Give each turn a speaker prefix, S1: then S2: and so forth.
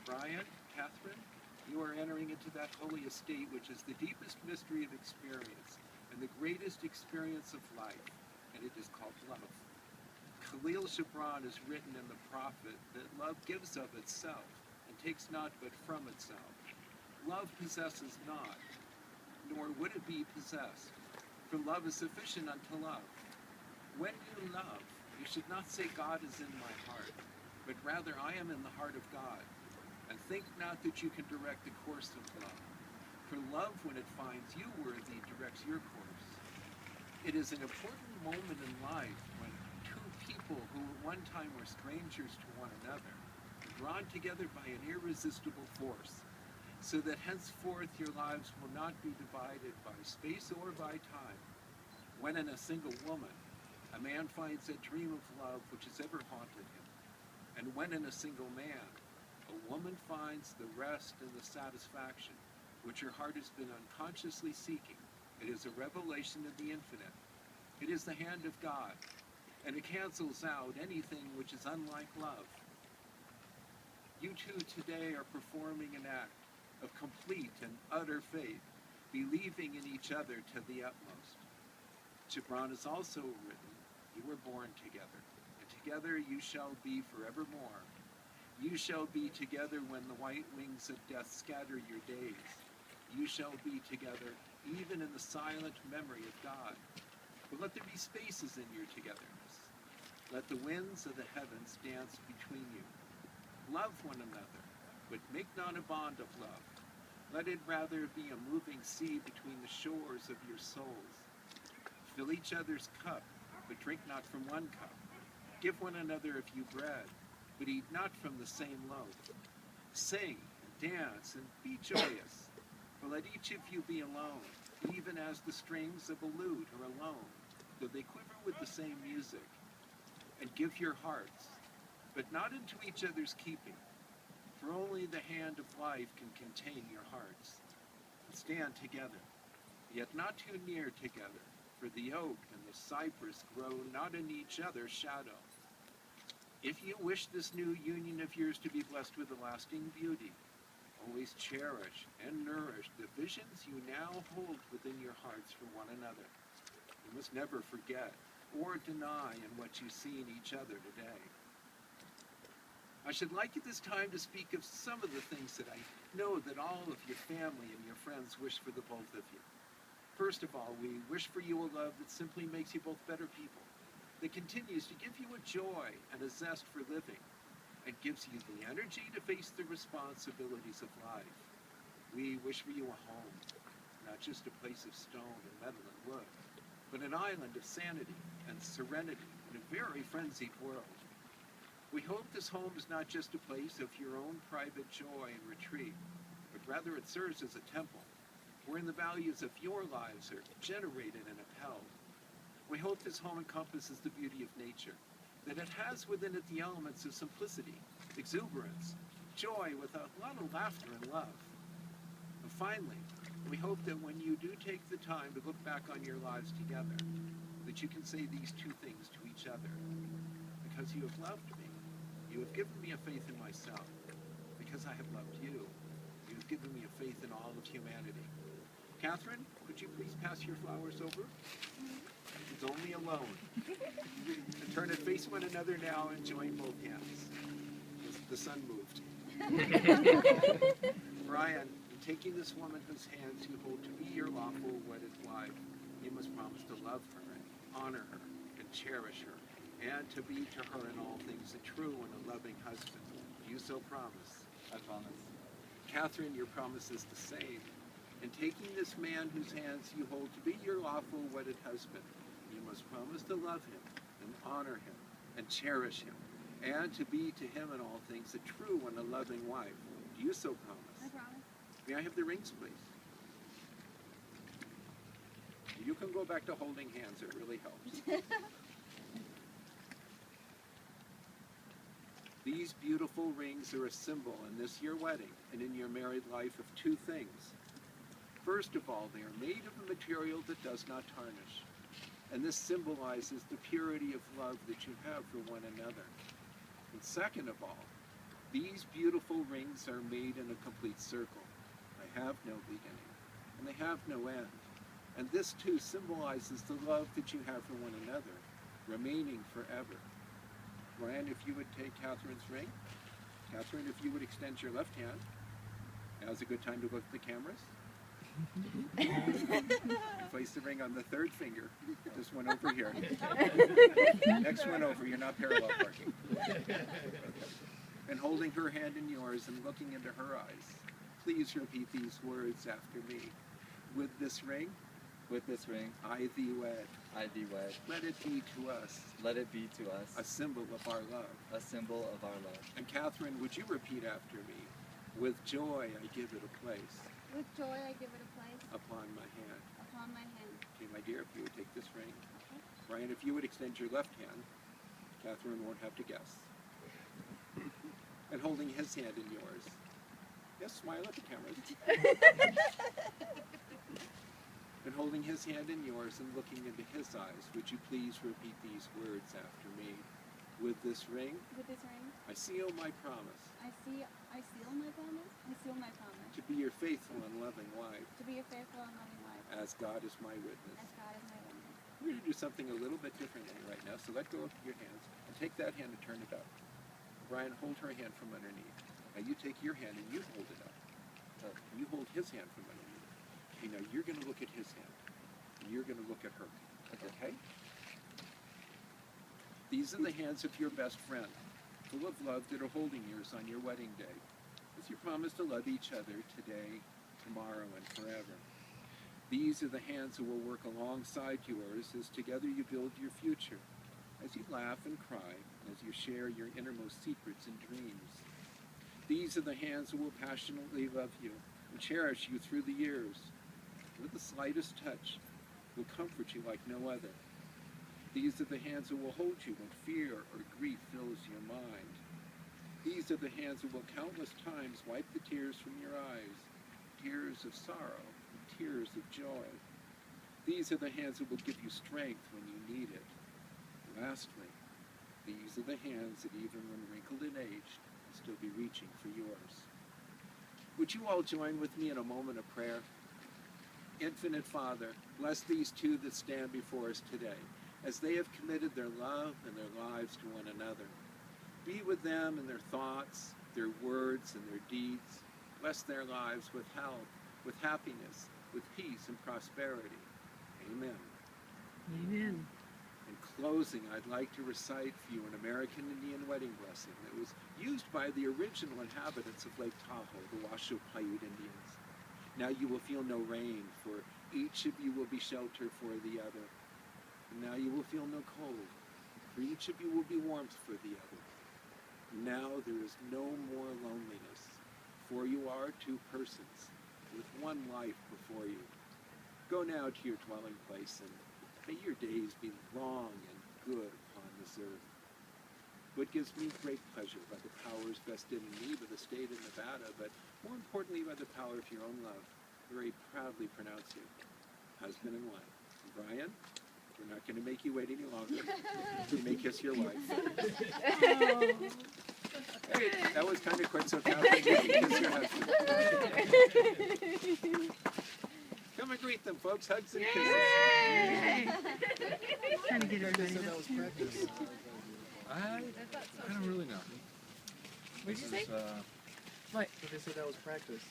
S1: Brian, Catherine, you are entering into that holy estate which is the deepest mystery of experience and the greatest experience of life, and it is called love. Khalil Gibran is written in the prophet that love gives of itself and takes not but from itself. Love possesses not, nor would it be possessed, for love is sufficient unto love. When you love, you should not say God is in my heart, but rather I am in the heart of God. And think not that you can direct the course of love, for love, when it finds you worthy, directs your course. It is an important moment in life when two people who at one time were strangers to one another are drawn together by an irresistible force, so that henceforth your lives will not be divided by space or by time. When in a single woman, a man finds that dream of love which has ever haunted him, and when in a single man, a woman finds the rest and the satisfaction which her heart has been unconsciously seeking, it is a revelation of the infinite. It is the hand of God, and it cancels out anything which is unlike love. You two today are performing an act of complete and utter faith, believing in each other to the utmost. Gibran has also written, you were born together, and together you shall be forevermore. You shall be together when the white wings of death scatter your days. You shall be together even in the silent memory of God. But let there be spaces in your togetherness. Let the winds of the heavens dance between you. Love one another, but make not a bond of love. Let it rather be a moving sea between the shores of your souls. Fill each other's cup, but drink not from one cup. Give one another a few bread, but eat not from the same loaf. Sing and dance and be joyous, but let each of you be alone, even as the strings of a lute are alone, though they quiver with the same music. And give your hearts, but not into each other's keeping, for only the hand of life can contain your hearts. And stand together, yet not too near together, for the oak and the cypress grow not in each other's shadow. If you wish this new union of yours to be blessed with a lasting beauty, always cherish and nourish the visions you now hold within your hearts for one another. You must never forget or deny in what you see in each other today. I should like at this time to speak of some of the things that I know that all of your family and your friends wish for the both of you. First of all, we wish for you a love that simply makes you both better people, that continues to give you a joy and a zest for living, and gives you the energy to face the responsibilities of life. We wish for you a home, not just a place of stone and metal and wood, but an island of sanity and serenity in a very frenzied world. We hope this home is not just a place of your own private joy and retreat, but rather it serves as a temple, wherein the values of your lives are generated and upheld. We hope this home encompasses the beauty of nature, that it has within it the elements of simplicity, exuberance, joy with a lot of laughter and love. And finally, we hope that when you do take the time to look back on your lives together, that you can say these two things to each other. Because you have loved me, you have given me a faith in myself. Because I have loved you, you have given me a faith in all of humanity. Catherine, could you please pass your flowers over? It's only a loan. And turn and face one another now and join both hands. The sun moved. Brian, in taking this woman whose hands you hold to be your lawful wedded wife, you must promise to love her and honor her and cherish her, and to be to her in all things a true and a loving husband. Do you so promise?
S2: I promise.
S1: Catherine, your promise is the same. In taking this man whose hands you hold to be your lawful wedded husband, you must promise to love him and honor him and cherish him, and to be to him in all things a true and a loving wife. Do you so promise?
S3: I promise.
S1: May I have the rings, please? You can go back to holding hands. It really helps. These beautiful rings are a symbol in this your wedding and in your married life of two things. First of all, they are made of a material that does not tarnish, and this symbolizes the purity of love that you have for one another. And second of all, These beautiful rings are made in a complete circle. They have no beginning, and they have no end. And this too symbolizes the love that you have for one another, remaining forever. Ryan, if you would take Catherine's ring. Catherine, if you would extend your left hand. Now's a good time to look at the cameras. Place the ring on the third finger. This one over here. Next one over. You're not parallel parking. And holding her hand in yours and looking into her eyes, please repeat these words after me. With this ring, I thee wed. Let it be to us a symbol of our love. And Catherine, would you repeat after me? With joy I give it a place.
S2: With joy I give it a place.
S1: Upon my hand.
S2: Upon my hand.
S1: Okay, my dear, if you would take this ring.
S2: Okay.
S1: Ryan, if you would extend your left hand, Catherine won't have to guess. And holding his hand in yours. Yes, smile at the cameras. And holding his hand in yours and looking into his eyes, would you please repeat these words after me? With this ring, I seal my promise.
S2: I seal my promise.
S1: To be your faithful and loving wife. As God is my witness. We're going to do something a little bit differently right now, so let go of your hands and take that hand and turn it up. Brian, hold her hand from underneath. Now you take your hand and you hold it up. You hold his hand from underneath. Okay, now you're going to look at his hand. And you're going to look at her. Okay? These are the hands of your best friend, full of love that are holding yours on your wedding day, as you promise to love each other today, tomorrow, and forever. These are the hands who will work alongside yours as together you build your future, as you laugh and cry, as you share your innermost secrets and dreams. These are the hands who will passionately love you and cherish you through the years. With the slightest touch, will comfort you like no other. These are the hands who will hold you when fear or grief fills your mind. These are the hands who will countless times wipe the tears from your eyes, tears of sorrow and tears of joy. These are the hands who will give you strength when you need it. Lastly, these are the hands that even when wrinkled and aged, will still be reaching for yours. Would you all join with me in a moment of prayer? Infinite Father, bless these two that stand before us today, as they have committed their love and their lives to one another. Be with them in their thoughts, their words, and their deeds. Bless their lives with health, with happiness, with peace and prosperity. Amen.
S3: Amen.
S1: In closing, I'd like to recite for you an American Indian wedding blessing that was used by the original inhabitants of Lake Tahoe, the Washoe Paiute Indians. Now you will feel no rain, for each of you will be shelter for the other. Now you will feel no cold, for each of you will be warmth for the other. Now there is no more loneliness, for you are two persons, with one life before you. Go now to your dwelling place, and may your days be long and good upon this earth. What gives me great pleasure by the powers vested in me by the state of Nevada, but more importantly by the power of your own love, very proudly pronounce you husband and wife. Brian, we're not going to make you wait any longer. You may kiss your wife. Hey, that was kind of quick, so Catherine, you can kiss your husband. Come and greet them, folks. Hugs and kisses.
S3: Trying to get everybody
S4: So that was practice. I don't really know.
S3: What did you say?
S4: What?
S3: What?
S4: They said that was practice.